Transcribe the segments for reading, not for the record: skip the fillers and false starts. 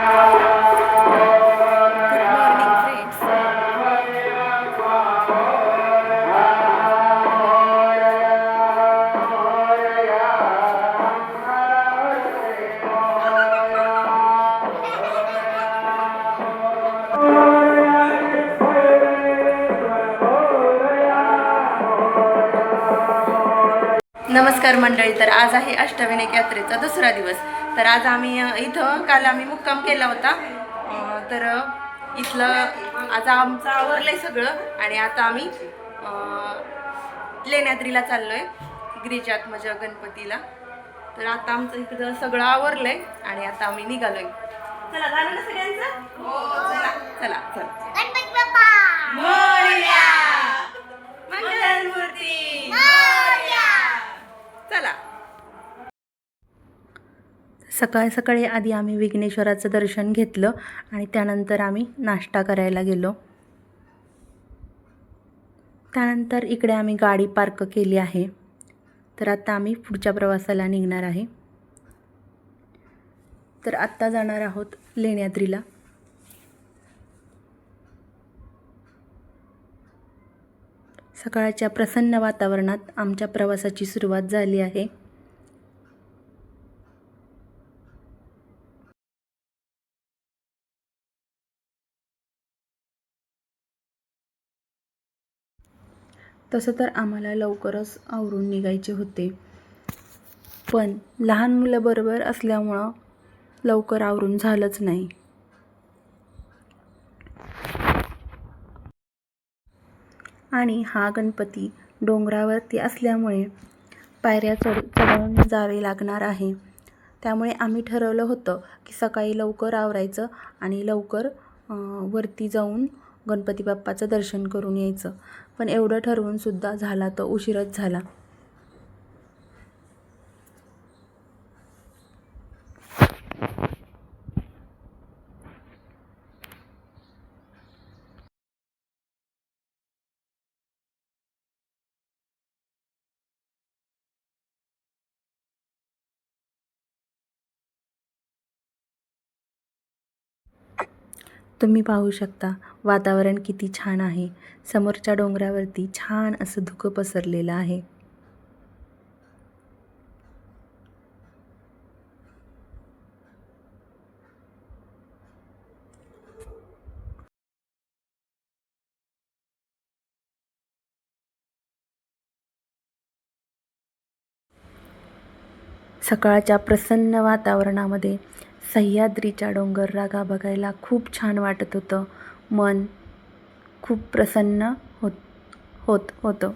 Good morning friends. नमस्कार मंडळी. तर आज आहे अष्टविनायक यात्रेचा दुसरा दिवस. तर आज आम्ही इथं काल आम्ही मुक्काम केला होता. तर इथलं आज आमचं आवरलंय सगळं आणि आता आम्ही लेण्याद्रीला चाललोय गिरिजात्मज गणपतीला. तर आता आमचं इकडं सगळं आवरलंय आणि आता आम्ही निघालोय. चला झालं ना सगळ्यांचं? हो चला चला चला. गणपती बाप्पा मोरया, मंगलमूर्ती मोरया. चला. सकाळी सकाळी आधी आम्ही विघ्नेश्वराचं दर्शन घेतलं आणि त्यानंतर आम्ही नाश्ता करायला गेलो. त्यानंतर इकडे आम्ही गाडी पार्क केली आहे. तर आता आम्ही पुढच्या प्रवासाला निघणार आहे. तर आत्ता जाणार आहोत लेण्याद्रीला. सकाळच्या प्रसन्न वातावरणात आमच्या प्रवासाची सुरुवात झाली आहे. तसं तर आम्हाला लवकरच आवरून निघायचे होते, पण लहान मुलं बरोबर असल्यामुळं लवकर आवरून झालंच नाही. आणि हा गणपती डोंगरावरती असल्यामुळे पायऱ्या चढून जावे लागणार आहे. त्यामुळे आम्ही ठरवलं होतं की सकाळी लवकर आवरायचं आणि लवकर वरती जाऊन गणपती बाप्पाचं दर्शन करून यायचं. पण एवढं ठरवूनसुद्धा झाला तर उशीरच झाला. तुम्ही पाहू शकता वातावरण किती छान आहे. समोरच्या डोंगरावरती छान असं धुकं पसरलेलं आहे. सकाळच्या प्रसन्न वातावरणामध्ये सह्याद्रीच्या डोंगररांगा बघायला खूप छान वाटत होतं. मन खूप प्रसन्न होतं.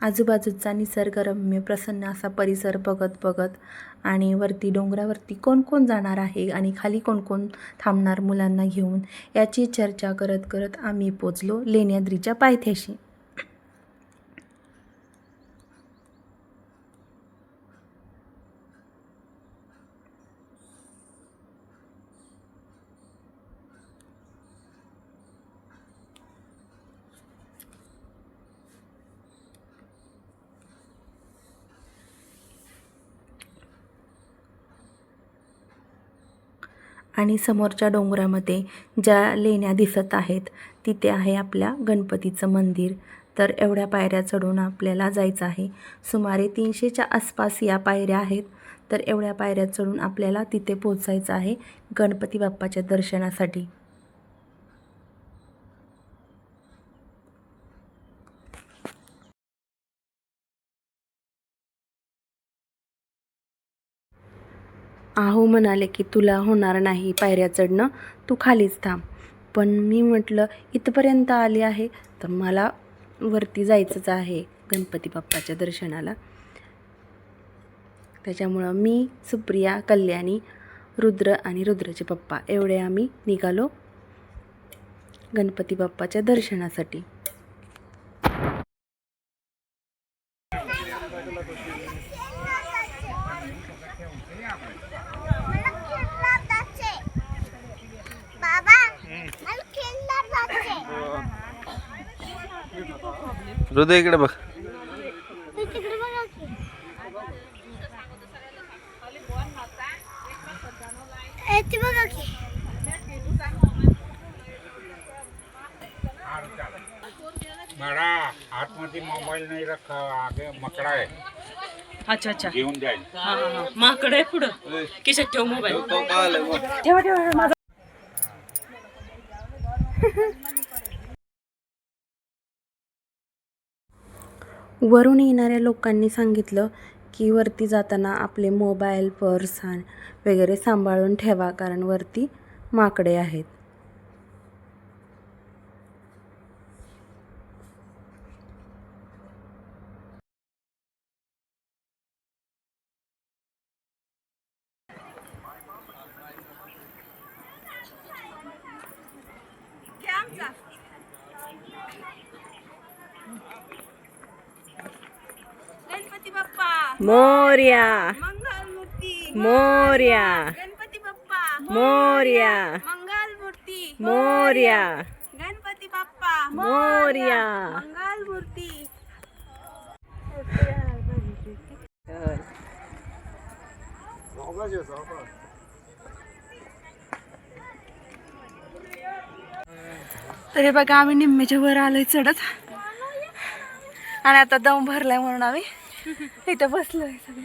आजूबाजूचा निसर्गरम्य प्रसन्न असा परिसर बघत आणि वरती डोंगरावरती कोण कोण जाणार आहे आणि खाली कोण कोण थांबणार मुलांना घेऊन, याची चर्चा करत आम्ही पोचलो लेण्याद्रीच्या पायथ्याशी. आणि समोरच्या डोंगरामध्ये ज्या लेण्या दिसत आहेत तिथे आहे आपल्या गणपतीचं मंदिर. तर एवढ्या पायऱ्या चढून आपल्याला जायचं आहे. सुमारे 300च्या आसपास या पायऱ्या आहेत. तर एवढ्या पायऱ्या चढून आपल्याला तिथे पोचायचं आहे गणपती बाप्पाच्या दर्शनासाठी. आहो म्हणाले की तुला होणार नाही पायऱ्या चढणं, तू खालीच थांब. पण मी म्हटलं इथपर्यंत आली आहे तर मला वरती जायचंच आहे गणपती बाप्पाच्या दर्शनाला. त्याच्यामुळं मी, सुप्रिया, कल्याणी, रुद्र आणि रुद्रचे पप्पा एवढे आम्ही निघालो गणपती बाप्पाच्या दर्शनासाठी. हृदय इकडे बघ. बड़ा आतमध्ये मोबाईल नाही रखा आगे मकड़ा है. अच्छा अच्छा घेऊन जाईल. हाँ हाँ हाँ माकडे पुढं किशात ठेव मोबाईल ठेवा ठेवा माझा. वरून येणाऱ्या लोकांनी सांगितलं की वरती जाताना आपले मोबाईल पर्स वगैरे सांभाळून ठेवा, कारण वरती माकडे आहेत. गणपती बाप्पा मोरया मंगलमूर्ती मोरया गणपती बाप्पा मोरया मंगलमूर्ती मोरया गणपती बाप्पा मोरया. मंगलमूर्ती. तर हे बघा आम्ही निम्मेच्या वर आलोय चढत, आणि आता दम भरलाय म्हणून आम्ही इथं बसलोय सगळे.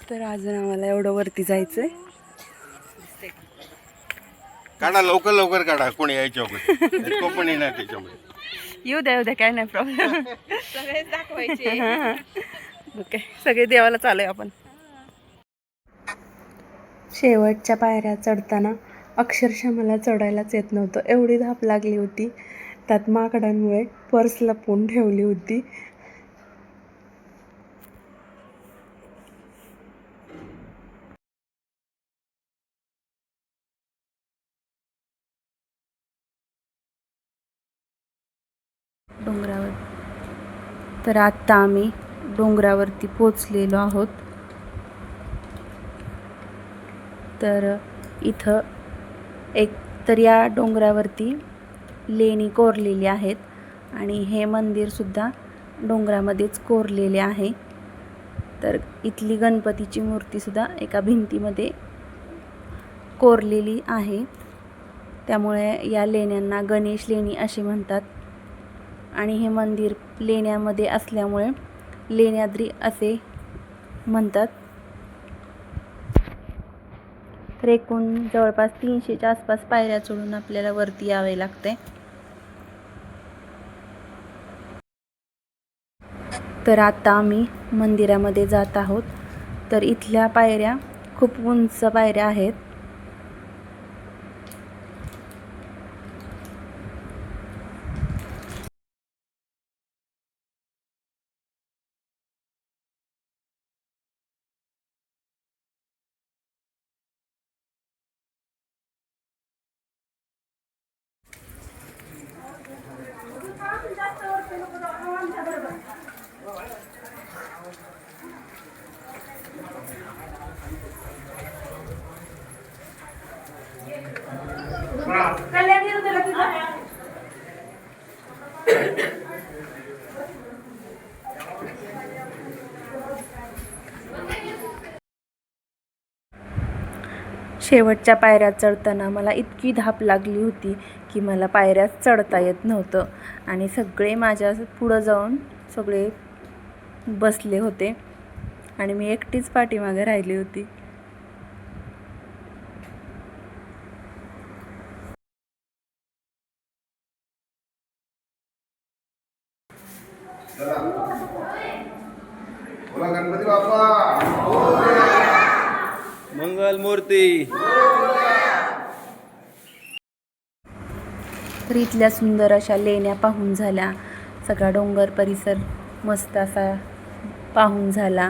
तर अजून आम्हाला एवढं वरती जायचंय. काढा लवकर लवकर काढा, कोणी यायच्या तो पण येणार त्याच्यामध्ये. येऊ द्या काय नाही प्रॉब्लेम. सगळेच दाखवायचे. ओके, सगळे देवाला चालूय आपण. शेवटच्या पायऱ्या चढताना अक्षरशः मला चढायलाच येत नव्हतं, एवढी धाप लागली होती. त्यात माकडांमुळे पर्स लपवून ठेवली होती. डोंगरावर तर आत्ता आम्ही डोंगरावरती पोचलेलो आहोत. तर इथं एक तर या डोंगरावरती लेणी कोरलेली आहेत, आणि हे मंदिरसुद्धा डोंगरामध्येच कोरलेले आहे. तर इथली गणपतीची मूर्तीसुद्धा एका भिंतीमध्ये कोरलेली आहे, त्यामुळे या लेण्यांना गणेश लेणी असे म्हणतात. आणि हे मंदिर लेण्यामध्ये असल्यामुळे लेण्याद्री असे म्हणतात. तर एकूण जवळपास 300च्या आसपास पायऱ्या चढून आपल्याला वरती यावे लागते. तर आता आम्ही मंदिरामध्ये जात आहोत. तर इथल्या पायऱ्या खूप उंच पायऱ्या आहेत. शेवटच्या पायऱ्या चढताना मला इतकी धाप लागली होती की मला पायऱ्या चढता येत नव्हतं, आणि सगळे माझ्या पुढं जाऊन सगळे बसले होते आणि मी एकटीच पाठीमागे राहिली होती. गणपती बाप्पा मंगल मूर्ती. तर इथल्या सुंदर अशा लेण्या पाहून झाल्या, सगळा डोंगर परिसर मस्त असा पाहून झाला,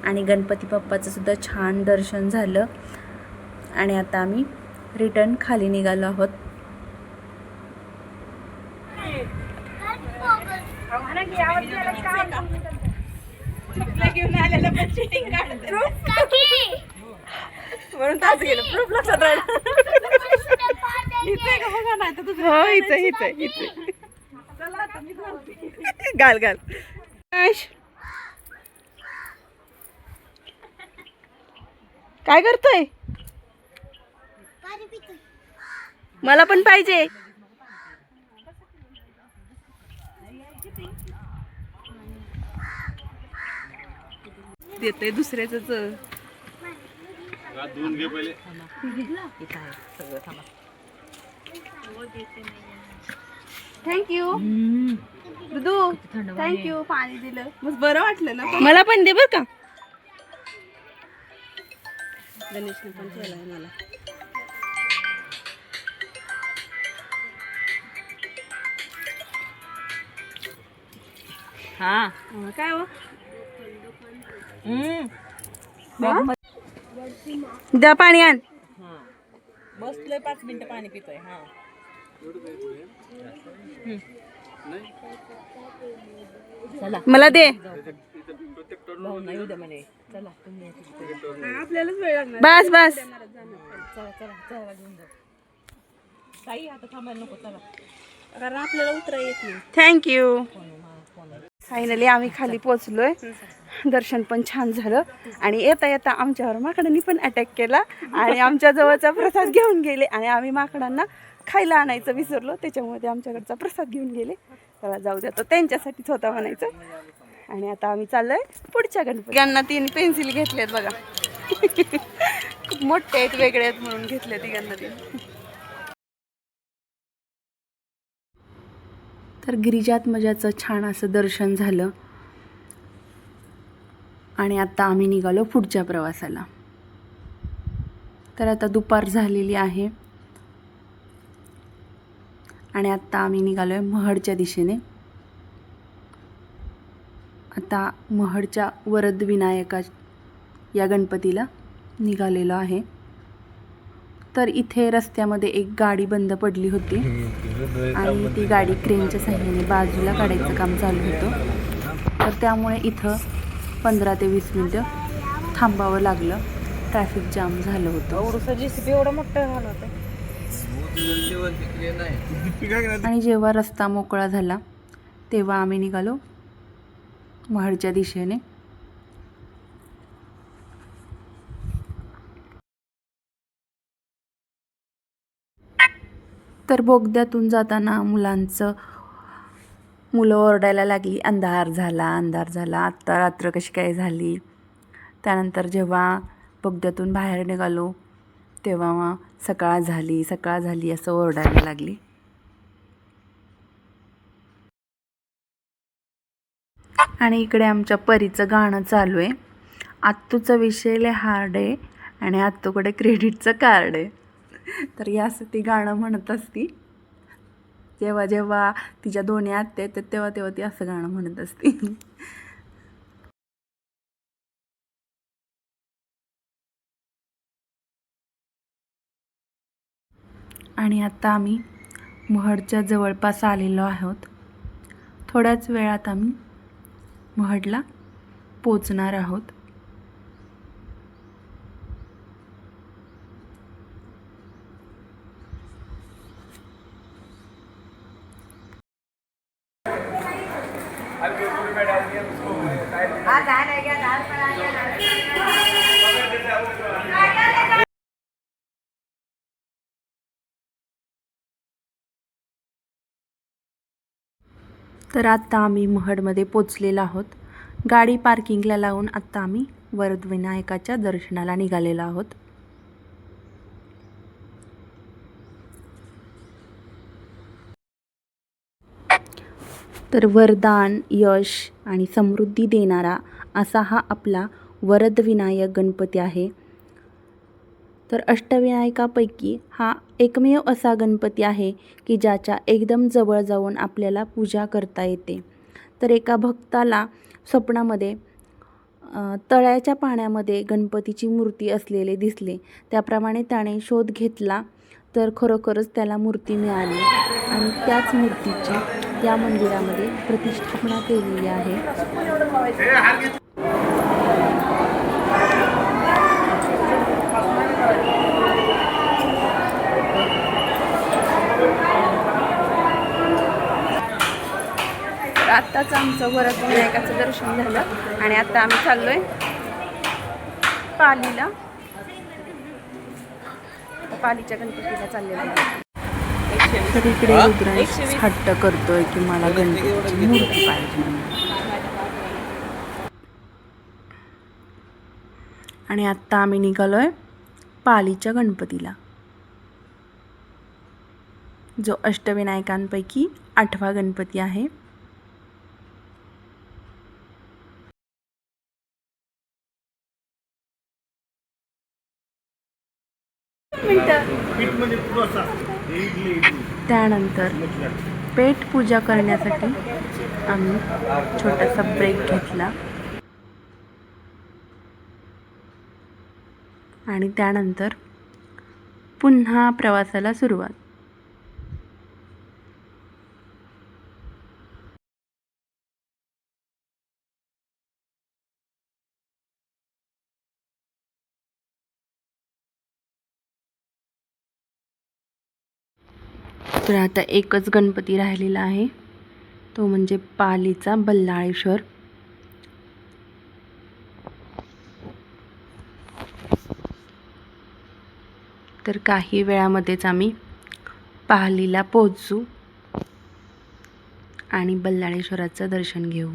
आणि गणपती बाप्पाचं सुद्धा छान दर्शन झालं. आणि आता आम्ही रिटर्न खाली निघालो आहोत. म्हणून तास गेलं प्रूफ लक्षात राहिलं हो हिच घाल घाल काय करतोय मला पण पाहिजे देतोय दुसऱ्याच धुवून घे पहिले. थँक्यू दुदू थँक्यू पाणी दिलं मग बरं वाटलं ना मला पण दे बर का गणेशने पण केलाय मला हा काय हो द्या पाणी आण बसलोय 5 मिनिटं पाणी पितोय हा मला दे आपल्यालाच वेळ लागणार बस बस काही आता थांबायला नको चला कारण आपल्याला उतरा येत नाही थँक्यू फायनली आम्ही खाली पोचलोय दर्शन पण छान झालं आणि येता येता आमच्यावर माकडांनी पण अटॅक केला आणि आमच्या जवळचा प्रसाद घेऊन गेले आणि आम्ही माकडांना खायला आणायचं विसरलो त्याच्यामुळे ते आमच्याकडचा प्रसाद घेऊन गेले त्याला जाऊ द्या तो त्यांच्यासाठीच होता म्हणायचं आणि आता आम्ही चाललोय पुढच्या गणपती यांना 3 पेन्सिल घेतलेत बघा खूप मोठे आहेत वेगळे आहेत म्हणून घेतले तिघांना 3 तर गिरिजात्मजाचं छान असं दर्शन झालं आणि आता आम्ही निघालो पुढच्या प्रवासाला तर आता दुपार झालेली आहे आणि आत्ता आम्ही निघालो आहे महडच्या दिशेने आता महडच्या वरद विनायका या गणपतीला निघालेलो आहे तर इथे रस्त्यामध्ये एक गाडी बंद पडली होती आणि ती गाडी क्रेनच्या साहाय्याने बाजूला काढायचं काम चालू होतं तर त्यामुळे इथं 15 ते 20 मिनटं थांबावं लागलं ट्रॅफिक जाम झालं होतं एवढं मोठं झालं होतं आणि जेव्हा रस्ता मोकळा झाला तेव्हा आम्ही निघालो महडच्या दिशेने तर बोगद्यातून जाताना मुलं ओरडायला लागली अंधार झाला आत्ता रात्र कशी काय झाली त्यानंतर जेव्हा बोगद्यातून बाहेर निघालो तेव्हा सकाळ झाली असं ओरडायला लागली आणि इकडे आमच्या परीचं गाणं चालू आहे आत्तूचा विषय लय हार्ड आहे आणि आत्तूकडे क्रेडिटचं कार्ड आहे तर यासाठी गाणं म्हणत असती जेव्हा जेव्हा तिच्या दोन्ही आत्या येतात तेव्हा तेव्हा ती असं गाणं म्हणत असती आणि आता आम्ही महडच्या जवळपास आलेलो आहोत थोड्याच वेळात आम्ही महडला पोचणार आहोत तर आत्ता आम्ही महडमध्ये पोचलेलो आहोत गाडी पार्किंगला लावून आत्ता आम्ही वरद विनायकाच्या दर्शनाला निघालेलो आहोत तर वरदान यश आणि समृद्धी देणारा असा हा आपला वरद विनायक गणपती आहे तर अष्टविनायकापैकी हा एकमेव असा गणपती आहे की ज्याच्या एकदम जवळ जाऊन आपल्याला पूजा करता येते तर एका भक्ताला स्वप्नामध्ये तळ्याच्या पाण्यामध्ये गणपतीची मूर्ती असलेले दिसले त्याप्रमाणे त्याने शोध घेतला तर खरोखरच त्याला मूर्ती मिळाली आणि त्याच मूर्तीची या मंदिरामध्ये प्रतिष्ठापना केलेली आहे आत्ताच आमचं वरद विनायकाचं दर्शन झालं आणि आता आम्ही चाललोय पालीला. पालीच्या गणपतीला चाललेलो आहे. तर इकडे रुद्रांश हट्ट करतोय की मला गणपतीची मूर्ती पाहिजे म्हणून. आणि आत्ता आम्ही निघालोय पालीच्या गणपतीला, जो अष्टविनायकांपैकी 8वा गणपती आहे. त्यानंतर पेट पूजा करण्यासाठी आम्ही छोटासा ब्रेक घेतला आणि त्यानंतर पुन्हा प्रवासाला सुरुवात. तर आता एकच गणपती राहिलेला आहे, तो म्हणजे पालीचा बल्लाळेश्वर. तर काही वेळामध्येच आम्ही पालीला पोहोचू आणि बल्लाळेश्वराचं दर्शन घेऊ.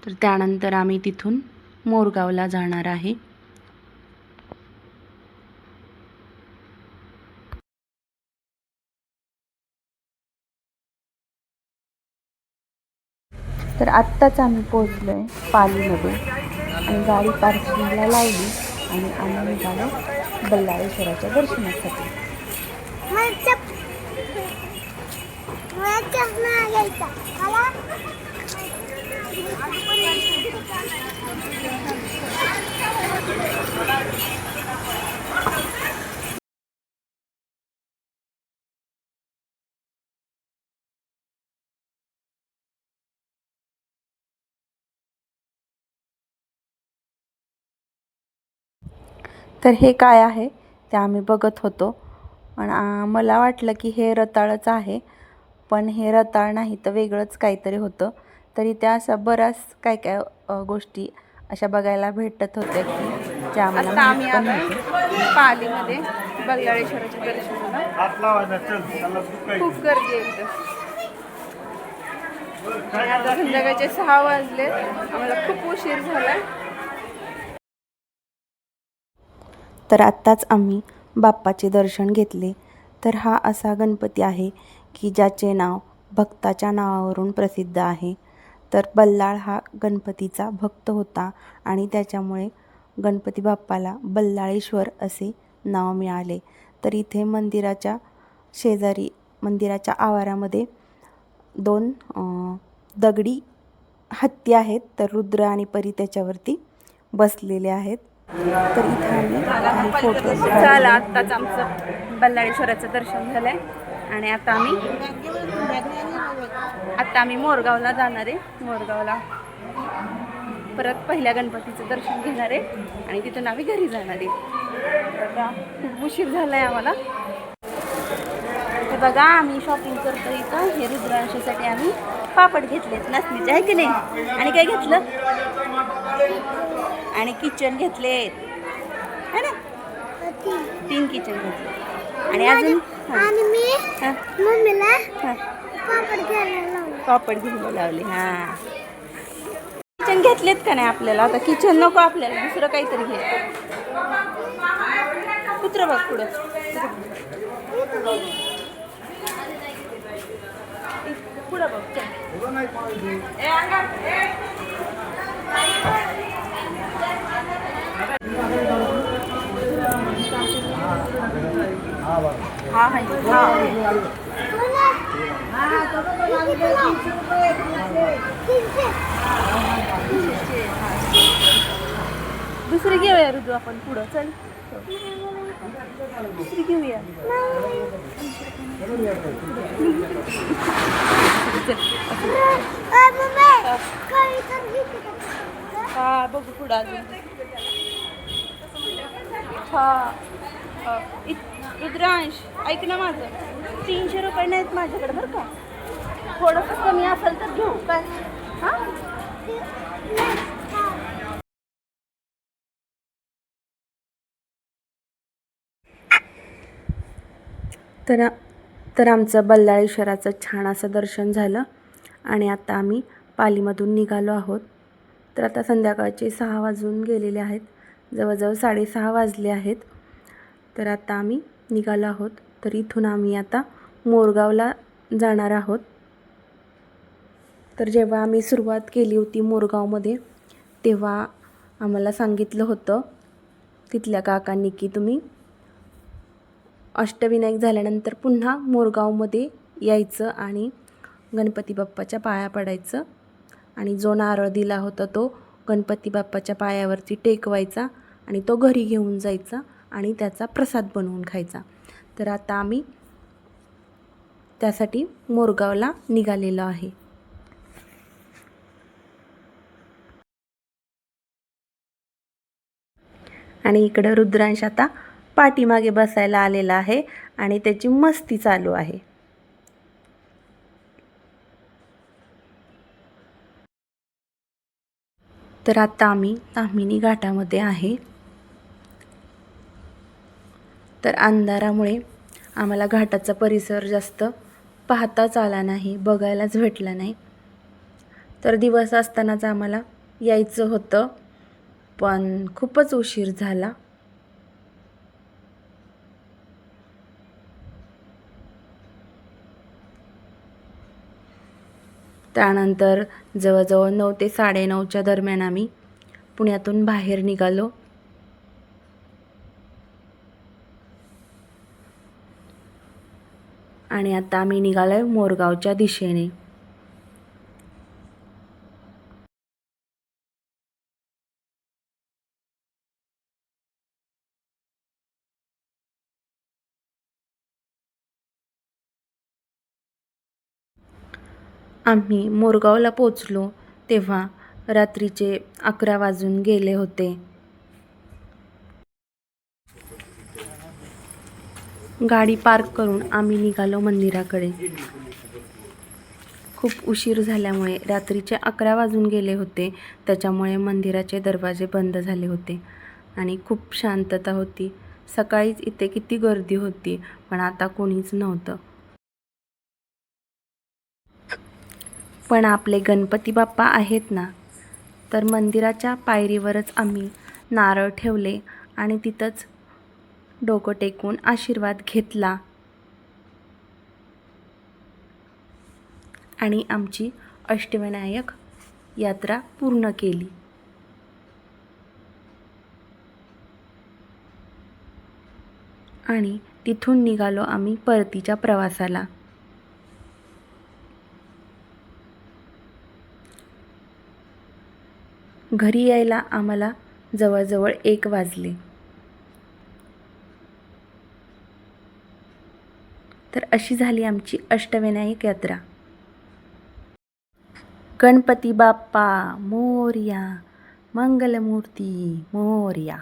तर त्यानंतर आम्ही तिथून मोरगावला जाणार आहे. तर आत्ताच आम्ही पोहोचलो आहे पालीमध्ये आणि गाडी पार्किंगला लावली आणि आम्ही निघालो बल्लाळेश्वराच्या दर्शनासाठी. तर हे काय आहे ते आम्ही बघत होतो आणि मला वाटलं की हे रताळच आहे, पण हे रताळ नाही तर वेगळंच काहीतरी होतं. तरी त्या अशा बऱ्याच काय काय गोष्टी अशा बघायला भेटत होत्या की ज्या आम्हाला माहित पण नव्हत्या. पालीमध्ये बल्लाळेश्वराच्या दर्शनाला खूप गर्दी आहे इथं. आता संध्याकाळचे 6 वाजले, आम्हाला खूप उशीर झाला. तर आत्ताच आम्ही बाप्पाचे दर्शन घेतले. तर हा असा गणपती आहे की ज्याचे नाव भक्ताच्या नावावरून प्रसिद्ध आहे. तर बल्लाळ हा गणपतीचा भक्त होता आणि त्याच्यामुळे गणपती बाप्पाला बल्लाळेश्वर असे नाव मिळाले. तर इथे मंदिराच्या शेजारी मंदिराच्या आवारामध्ये 2 दगडी हत्ती आहेत. तर रुद्र आणि परी त्याच्यावरती बसलेले आहेत. तर इथे आम्ही फोटो झाला. आत्ताच आमचं बल्लाळेश्वराचं दर्शन झालंय आणि आता आम्ही मोरगावला जाणार आहे. मोरगावला परत पहिल्या गणपतीचं दर्शन घेणार आहे आणि तिथून आम्ही घरी जाणार आहे. आता खूप उशीर झालाय आम्हाला. तर बघा आम्ही शॉपिंग करतो इथं. हे रुद्रांशासाठी आम्ही पापड घेतलेत नाचणीचे, आहे की नाही? आणि काय घेतलं? आणि किचन घेतले है ना, 3 किचन घेतले. आणि अजून आणि मी मम्मीला पापड घ्यायला लावले. हां, किचन घेतलेत का नाही आपल्याला? आता किचन नको आपल्याला, दुसरं काहीतरी घे. कुत्र बघ पुढं, पुढं बघ. हा हा दुसरी घेऊया ऋतू आपण पुढं. चल दुसरी घेऊया. हा बघू पुढं अजून. हा रुद्रांश ऐक ना, माझं 300 रुपये नाहीत माझ्याकडे बरं का. थोडंसं कमी असेल तर घेऊ काय हां तर तर आमचं बल्लाळेश्वराचं छान असं दर्शन झालं आणि आता आम्ही पालीमधून निघालो आहोत. तर आता संध्याकाळचे 6 वाजून गेलेले आहेत, जवळजवळ 6:30 वाजले आहेत. तर आता आम्ही निघालो आहोत. तर इथून आम्ही आता मोरगावला जाणार आहोत. तर जेव्हा आम्ही सुरुवात केली होती मोरगावमध्ये, तेव्हा आम्हाला सांगितलं होतं तिथल्या काकांनी की तुम्ही अष्टविनायक झाल्यानंतर पुन्हा मोरगावमध्ये यायचं आणि गणपती बाप्पाच्या पाया पडायचं आणि जो नारळ दिला होता तो गणपती बाप्पाच्या पायावरती टेकवायचा आणि तो घरी घेऊन जायचा आणि त्याचा प्रसाद बनवून खायचा. तर आता आम्ही त्यासाठी मोरगावला निघालेलो आहे. आणि इकडं रुद्रांश आता पाठीमागे बसायला आलेला आहे आणि त्याची मस्ती चालू आहे. तर आता आम्ही ताम्हिणी घाटामध्ये आहे. तर अंधारामुळे आम्हाला घाटाचा परिसर जास्त पाहताच आला नाही, बघायलाच भेटला नाही. तर दिवस असतानाच आम्हाला यायचं होतं, पण खूपच उशीर झाला. त्यानंतर जवळजवळ 9 ते 9:30च्या दरम्यान आम्ही पुण्यातून बाहेर निघालो. आणि आता आम्ही निघालो आहे मोरगावच्या दिशेने. आम्ही मोरगावला पोचलो तेव्हा रात्रीचे 11 वाजून गेले होते. गाडी पार्क करून आम्ही निघालो मंदिराकडे. खूप उशीर झाल्यामुळे रात्रीचे 11 वाजून गेले होते, त्याच्यामुळे मंदिराचे दरवाजे बंद झाले होते आणि खूप शांतता होती. सकाळीच इथे किती गर्दी होती, पण आता कोणीच नव्हतं. पण आपले गणपती बाप्पा आहेत ना, तर मंदिराच्या पायरीवरच आम्ही नारळ ठेवले आणि तिथंच डोकं टेकून आशीर्वाद घेतला आणि आमची अष्टविनायक यात्रा पूर्ण केली. आणि तिथून निघालो आम्ही परतीच्या प्रवासाला. घरी यायला आम्हाला जवळजवळ 1 वाजले. तर अशी झाली आमची अष्टविनायक यात्रा. गणपती बाप्पा मोरया, मंगलमूर्ती मोरया.